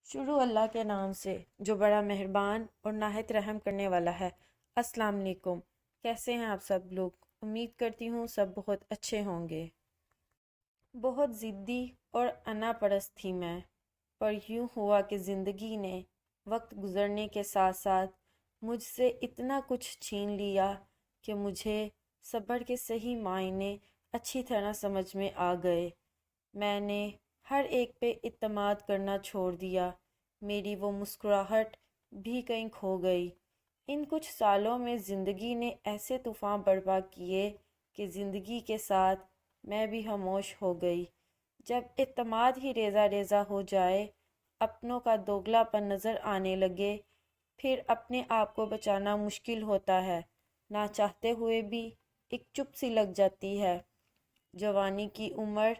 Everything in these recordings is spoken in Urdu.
شروع اللہ کے نام سے جو بڑا مہربان اور نہایت رحم کرنے والا ہے۔ السلام علیکم، کیسے ہیں آپ سب لوگ؟ امید کرتی ہوں سب بہت اچھے ہوں گے۔ بہت ضدی اور انا پرست تھی میں، پر یوں ہوا کہ زندگی نے وقت گزرنے کے ساتھ ساتھ مجھ سے اتنا کچھ چھین لیا کہ مجھے صبر کے صحیح معنی اچھی طرح سمجھ میں آ گئے۔ میں نے ہر ایک پہ اعتماد کرنا چھوڑ دیا، میری وہ مسکراہٹ بھی کہیں کھو گئی۔ ان کچھ سالوں میں زندگی نے ایسے طوفان برپا کیے کہ زندگی کے ساتھ میں بھی خاموش ہو گئی۔ جب اعتماد ہی ریزہ ریزہ ہو جائے، اپنوں کا دوگلا پن نظر آنے لگے، پھر اپنے آپ کو بچانا مشکل ہوتا ہے۔ نہ چاہتے ہوئے بھی ایک چپ سی لگ جاتی ہے۔ جوانی کی عمر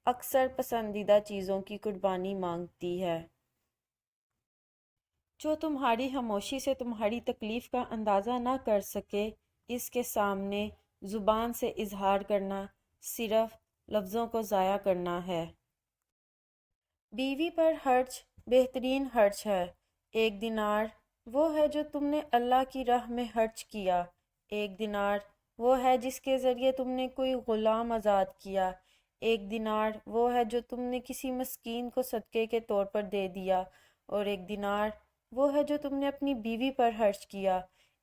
اکثر پسندیدہ چیزوں کی قربانی مانگتی ہے۔ جو تمہاری خاموشی سے تمہاری تکلیف کا اندازہ نہ کر سکے، اس کے سامنے زبان سے اظہار کرنا صرف لفظوں کو ضائع کرنا ہے۔ بیوی پر خرچ بہترین خرچ ہے۔ 1 دینار وہ ہے جو تم نے اللہ کی راہ میں خرچ کیا۔ 1 دینار وہ ہے جس کے ذریعے تم نے کوئی غلام آزاد کیا۔ 1 دینار وہ ہے جو تم نے کسی مسکین کو صدقے کے طور پر دے دیا، اور 1 دینار وہ ہے جو تم نے اپنی بیوی پر خرچ کیا۔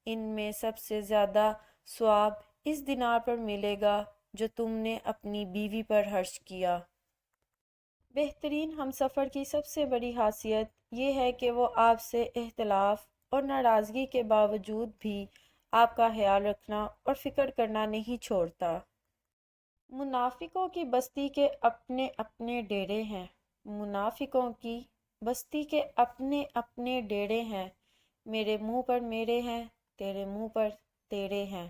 ان میں سب سے زیادہ ثواب اس دینار پر ملے گا جو تم نے اپنی بیوی پر خرچ کیا۔ بہترین ہمسفر کی سب سے بڑی خاصیت یہ ہے کہ وہ آپ سے اختلاف اور ناراضگی کے باوجود بھی آپ کا خیال رکھنا اور فکر کرنا نہیں چھوڑتا۔ منافقوں کی بستی کے اپنے اپنے ڈیرے ہیں۔ منافقوں کی بستی کے اپنے اپنے ڈیرے ہیں۔ میرے منہ پر میرے ہیں، تیرے منہ پر تیرے ہیں۔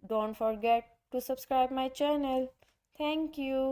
Don't forget to subscribe my channel. Thank you.